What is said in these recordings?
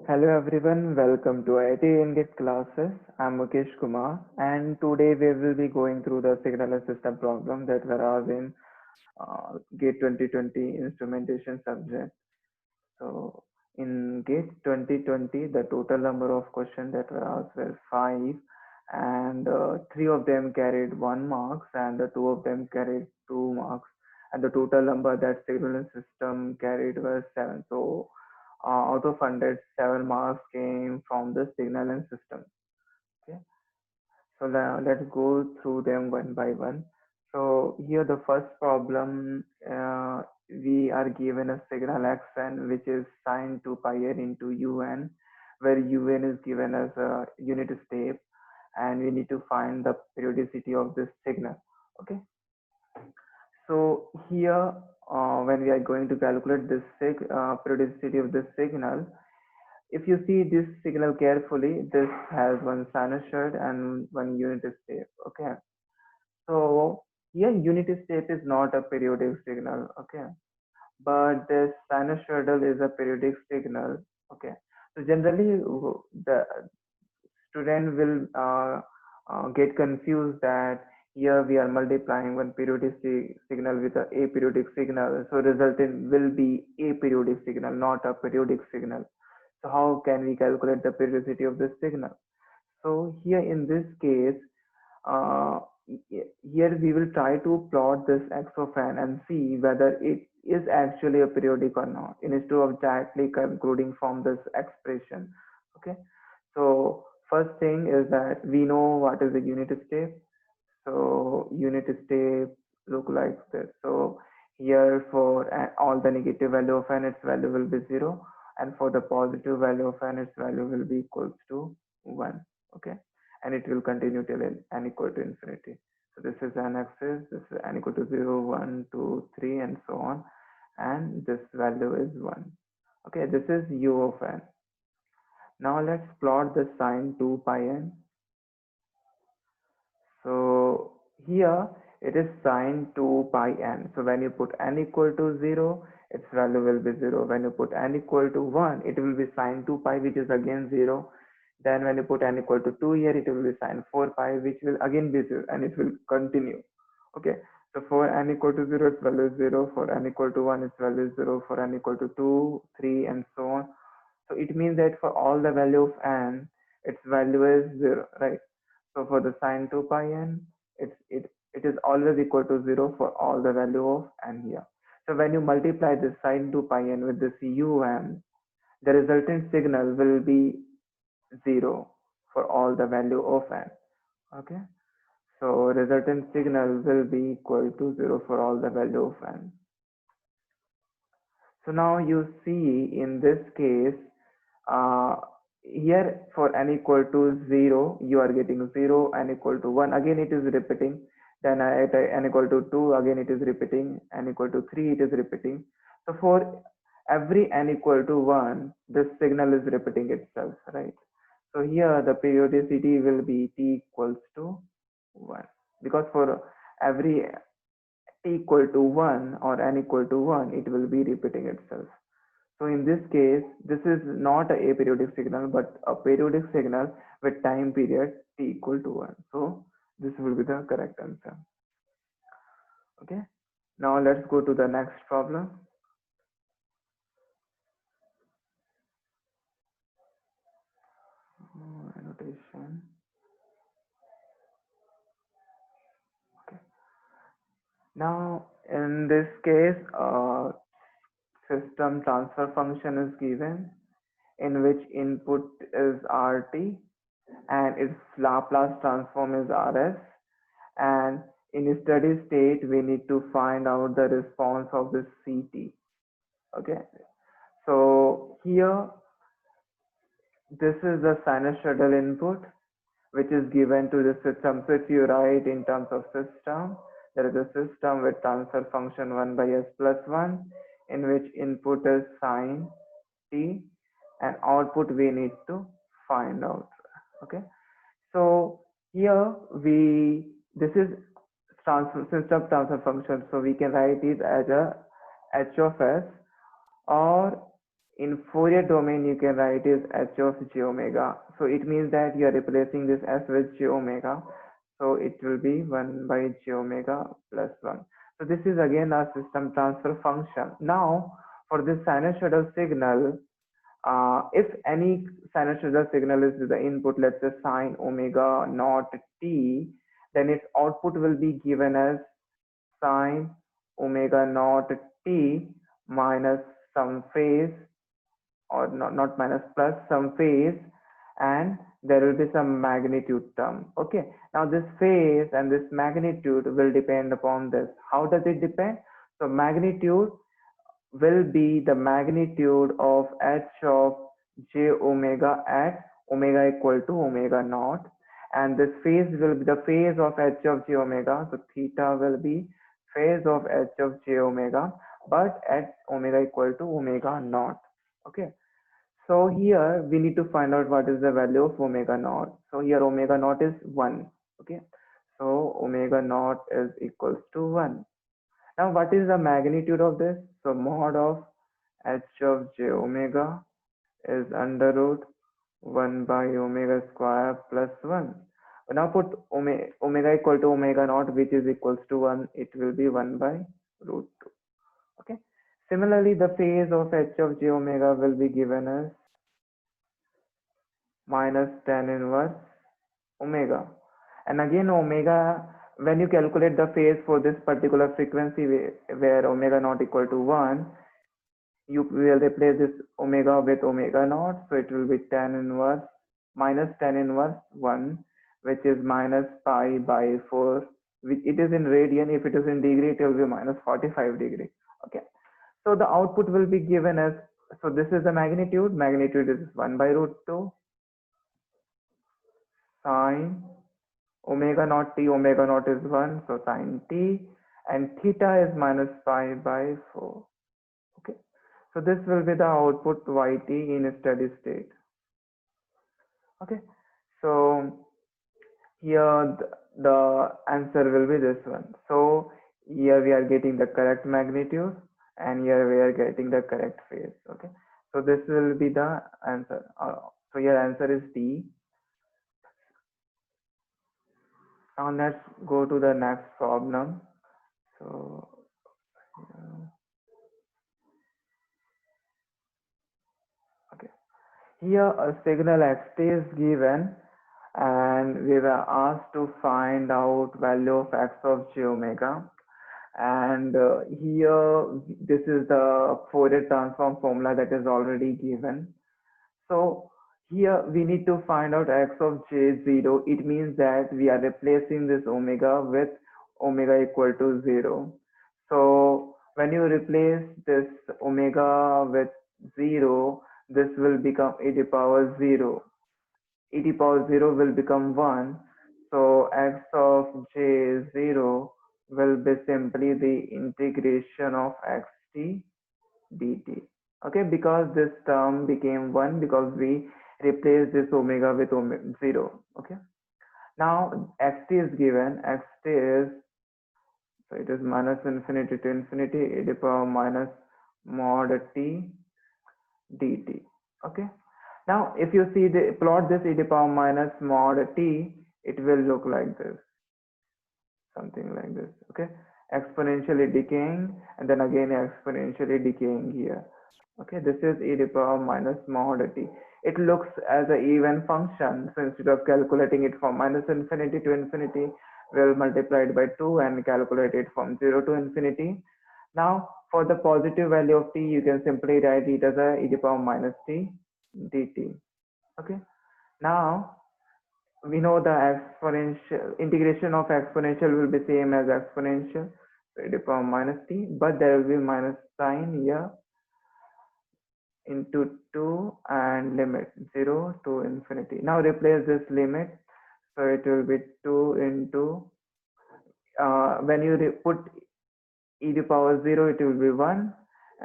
Hello everyone, welcome to IIT Engage classes. I'm Mukesh Kumar and today we will be going through the signal and system problem that were asked in GATE 2020 instrumentation subject. So in GATE 2020, the total number of questions that were asked were 5 and three of them carried 1 marks and the two of them carried 2 marks and the total number that signal and system carried was 7. So out of 100, 7 marks came from the signal and system. Okay, so now let's go through them one by one. So here the first problem, we are given a signal xn which is sine 2 pi n into un, where un is given as a unit step and we need to find the periodicity of this signal. Okay, so here when we are going to calculate this periodicity of this signal, if you see this signal carefully, this has one sinusoid and one unit step. Okay, so here unit step is not a periodic signal. Okay, but this sinusoidal is a periodic signal. Okay, so generally the student will get confused that here we are multiplying one periodic signal with a aperiodic signal, so resultant will be aperiodic signal, not a periodic signal. So how can we calculate the periodicity of this signal? So here in this case, uh, here we will try to plot this x of n and see whether it is actually a periodic or not instead of directly concluding from this expression. Okay, so first thing is that we know what is the unit step. So unit step look like this. So here for all the negative value of n, its value will be 0, and for the positive value of n, its value will be equals to 1. Okay, and it will continue till n equal to infinity. So this is n axis, this is n equal to 0, 1, 2, 3, and so on, and this value is 1. Okay, this is u of n. Now let's plot the sine 2 pi n. So here it is sine 2 pi n. So when you put n equal to 0, its value will be 0. When you put n equal to 1, it will be sine 2 pi, which is again 0. Then when you put n equal to 2 here, it will be sine 4 pi, which will again be 0, and it will continue. Okay, so for n equal to 0, its value is 0. For n equal to 1, its value is 0. For n equal to 2, 3, and so on. So it means that for all the value of n, its value is 0, right? So for the sine 2 pi n, it is always equal to 0 for all the value of n here. So when you multiply this sine 2 pi n with this un, the resultant signal will be 0 for all the value of n. Okay, so resultant signal will be equal to 0 for all the value of n. So now you see in this case, uh, here for n equal to 0, you are getting 0, n equal to 1, again it is repeating. Then at n equal to 2, again it is repeating. N equal to 3, it is repeating. So for every n equal to 1, this signal is repeating itself, right? So here the periodicity will be t equals to 1, because for every t equal to 1 or n equal to 1, it will be repeating itself. So in this case, this is not a aperiodic signal, but a periodic signal with time period t equal to 1. So this will be the correct answer. Okay. Now let's go to the next problem. Annotation. Okay. Now in this case, system transfer function is given in which input is rt and its Laplace transform is rs, and in a steady state we need to find out the response of this ct. Okay, so here this is the sinusoidal input which is given to the system. So if you write in terms of system, there is a system with transfer function 1 by s plus 1 in which input is sine t and output we need to find out. Okay, so here this is system transfer function, so we can write it as a h of s, or in Fourier domain you can write is h of j omega. So it means that you are replacing this s with j omega. So it will be 1 by j omega plus 1. So this is again a system transfer function. Now for this sinusoidal signal, if any sinusoidal signal is the input, let's say sine omega naught t, then its output will be given as sine omega naught t minus some phase, or not minus, plus some phase, and there will be some magnitude term. Okay, now this phase and this magnitude will depend upon this. How does it depend? So magnitude will be the magnitude of h of j omega at omega equal to omega naught, and this phase will be the phase of h of j omega. So theta will be phase of h of j omega, but at omega equal to omega naught. Okay, so here we need to find out what is the value of omega naught. So here omega naught is 1. Okay, so omega naught is equals to 1. Now what is the magnitude of this? So mod of h of j omega is under root 1 by omega square plus 1. Now put omega equal to omega naught, which is equals to 1. It will be 1 by root 2. Okay. Similarly, the phase of h of j omega will be given as minus tan inverse omega. And again, omega, when you calculate the phase for this particular frequency where omega not equal to 1, you will replace this omega with omega naught. So it will be tan inverse minus tan inverse 1, which is minus pi by 4. Which it is in radian. If it is in degree, it will be minus 45 degree. Okay. So the output will be given as, so this is the magnitude. Magnitude is 1 by root 2 sine omega naught t. Omega naught is 1, so sine t, and theta is minus pi by 4. Okay, so this will be the output yt in a steady state. Okay, so here the answer will be this one. So here we are getting the correct magnitude, and here we are getting the correct phase. Okay, so this will be the answer. So your answer is D. Now let's go to the next problem. So okay, here a signal xt is given, and we were asked to find out value of x of j omega. And here this is the Fourier transform formula that is already given. So here we need to find out x of j0. It means that we are replacing this omega with omega equal to 0. So when you replace this omega with 0, this will become e to the power 0. E to the power 0 will become 1. So x of j0 will be simply the integration of xt dt. Okay, because this term became 1 because we replaced this omega with 0. Okay, now xt is given. Xt is, so it is minus infinity to infinity e to the power minus mod t dt. Okay, now if you see the plot this e to the power minus mod t, it will look like this, something like this. Okay, exponentially decaying, and then again exponentially decaying here. Okay, this is e to the power minus mod t. It looks as an even function, so instead of calculating it from minus infinity to infinity, we'll multiply it by 2 and calculate it from 0 to infinity. Now for the positive value of t, you can simply write it as a e to the power minus t dt. Okay, now we know the exponential integration of exponential will be same as exponential, so e to the power minus t, but there will be minus sign here into 2 and limit 0 to infinity. Now replace this limit, so it will be 2 into, when you put e to the power 0, it will be 1,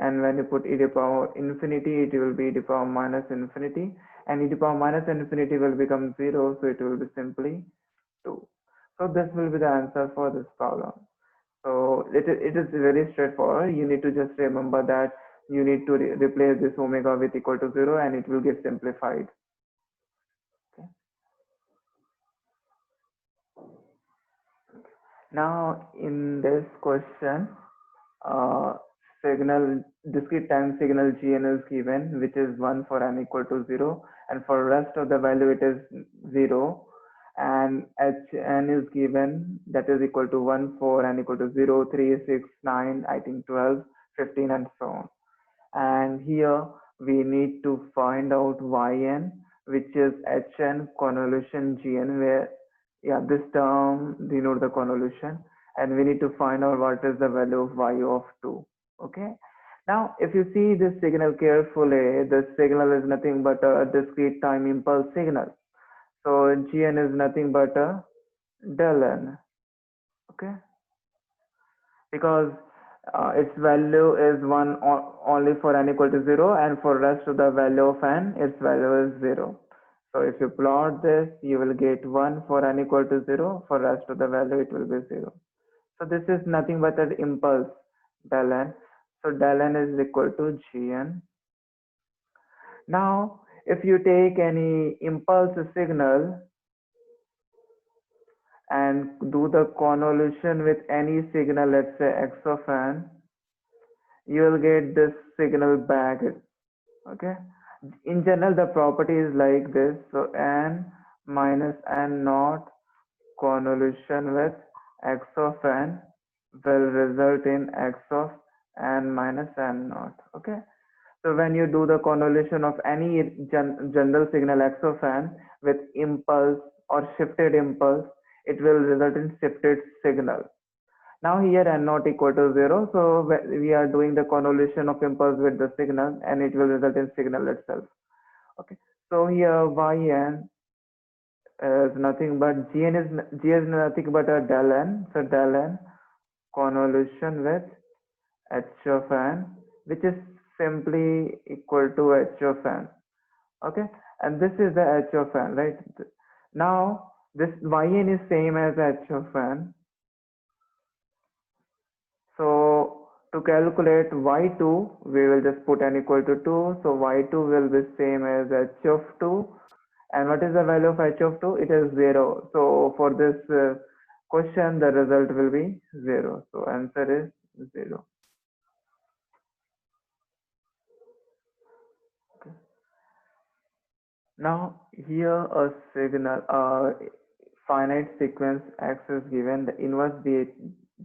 and when you put e to the power infinity, it will be e to the power minus infinity, and e to the power minus infinity will become 0, so it will be simply 2. So this will be the answer for this problem. So it is very straightforward. You need to just remember that you need to replace this omega with equal to 0 and it will get simplified. Okay. Now in this question, uh, signal discrete time signal Gn is given, which is 1 for n equal to 0, and for rest of the value it is 0, and Hn is given, that is equal to 1 for n equal to 0, 3, 6, 9, I think 12, 15, and so on. And here we need to find out yn, which is Hn convolution Gn, where this term denote the convolution, and we need to find out what is the value of y of 2. Okay, now if you see this signal carefully, this signal is nothing but a discrete time impulse signal, so Gn is nothing but a del n. Okay, because its value is 1 only for n equal to 0, and for rest of the value of n, its value is 0. So if you plot this, you will get 1 for n equal to 0, for rest of the value it will be 0. So this is nothing but an impulse del n. So del n is equal to Gn. Now if you take any impulse signal and do the convolution with any signal, let's say x of n, you will get this signal back. Okay, in general the property is like this. So n minus n naught convolution with x of n will result in x of n minus n naught. Okay, so when you do the convolution of any general signal x of n with impulse or shifted impulse, it will result in shifted signal. Now here n not equal to 0, so we are doing the convolution of impulse with the signal and it will result in signal itself. Okay, so here yn is nothing but Gn is nothing but a del n, so del n convolution with h of n, which is simply equal to h of n. Okay, and this is the h of n, right? Now this yn is same as h of n. So to calculate y2, we will just put n equal to 2. So y2 will be same as h of 2. And what is the value of h of 2? It is 0. So for this question, the result will be 0. So answer is 0. Okay. Now here a signal, finite sequence x is given. The inverse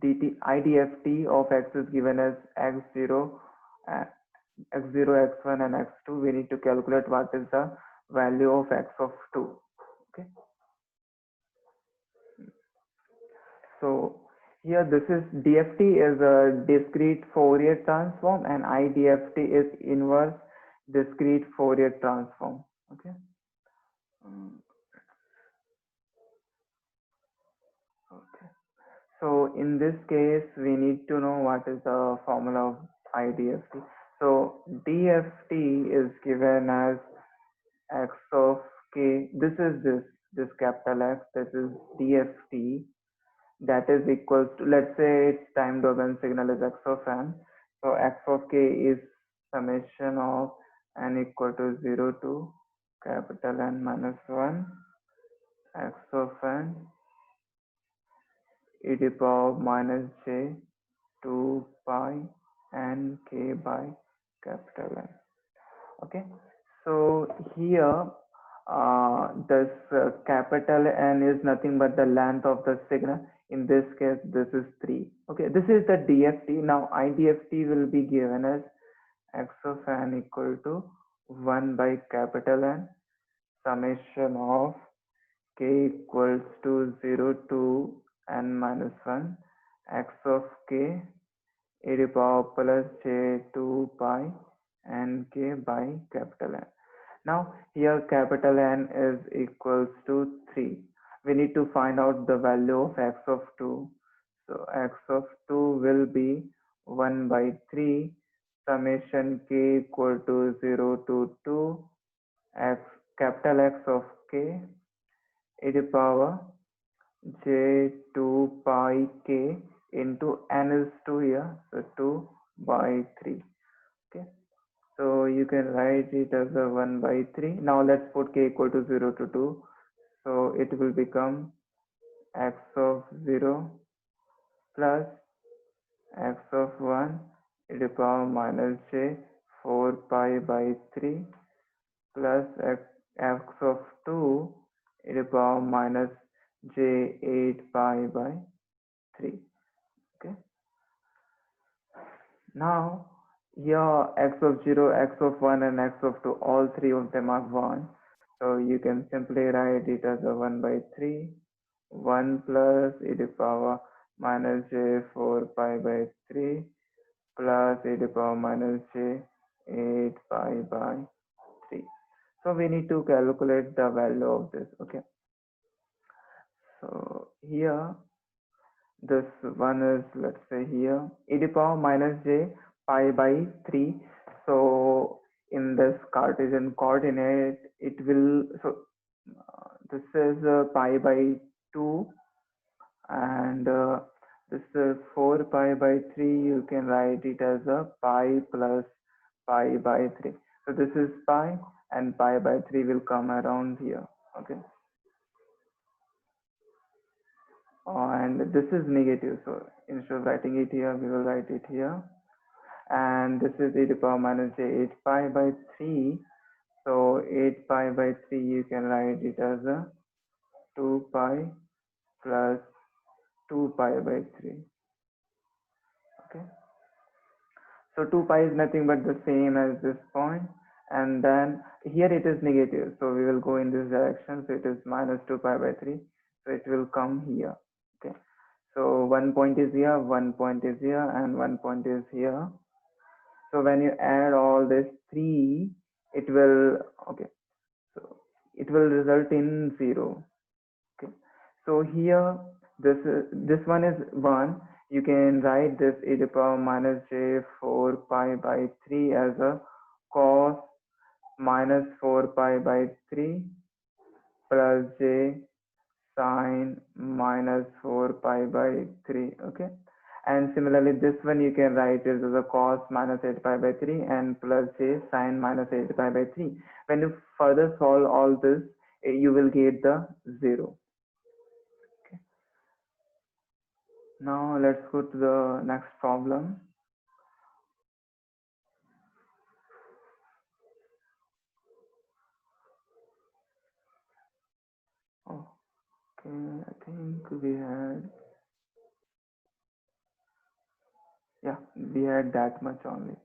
IDFT of x is given as x0, x0, x1, and x2. We need to calculate what is the value of x of 2. Okay. So here this is DFT is a discrete Fourier transform and IDFT is inverse discrete Fourier transform. Okay. Okay. So in this case, we need to know what is the formula of IDFT. So DFT is given as x of k. This is this capital X. This is DFT. That is equals to, let's say its time domain signal is x of n. So x of k is summation of n equal to 0 to capital N minus 1 x of n e to the power minus j 2 pi n k by capital N. Okay, so here this capital N is nothing but the length of the signal. In this case, this is 3. Okay, this is the DFT. Now IDFT will be given as x of n equal to 1 by capital N summation of k equals to 0 to n minus 1 x of k e to the power plus j 2 pi n k by capital N. Now here capital N is equals to 3. We need to find out the value of x of 2. So x of 2 will be 1 by 3 summation k equal to 0 to 2 x capital X of k e to the power j 2 pi k into n is 2 here, so 2 by 3. Okay, So you can write it as a 1 by 3. Now let's put k equal to 0 to 2. So it will become x of 0 plus x of 1 e to the power minus j 4 pi by 3 plus x of 2 e to the power minus j 8 pi by 3. Okay. Now here x of 0, x of 1 and x of 2, all three of them are 1. So you can simply write it as a 1 by 3, 1 plus e to the power minus j 4 pi by 3 plus e to the power minus j 8 pi by 3. So we need to calculate the value of this. Okay. So here this one is, let's say here e to the power minus j pi by 3. So in this Cartesian coordinate it will, so this is pi by 2 and this is 4 pi by 3. You can write it as a pi plus pi by 3. So this is pi and pi by 3 will come around here. Okay. And this is negative, so instead of writing it here we will write it here, and this is e to the power minus j 8 pi by 3. So 8 pi by 3 you can write it as a 2 pi plus 2 pi by 3. Okay, so 2 pi is nothing but the same as this point, and then here it is negative, so we will go in this direction, so it is minus 2 pi by 3, so it will come here. Okay, so one point is here, one point is here, and one point is here. So when you add all this 3, it will, okay, so it will result in 0. Okay, so here this one is 1. You can write this e to the power minus j 4 pi by 3 as a cos minus 4 pi by 3 plus j sine minus 4 pi by 3. Okay, and similarly this one you can write it as a cos minus 8 pi by 3 and plus j sine minus 8 pi by 3. When you further solve all this, you will get the 0. Okay. Now let's go to the next problem. Okay, I think we had, yeah, we had that much only.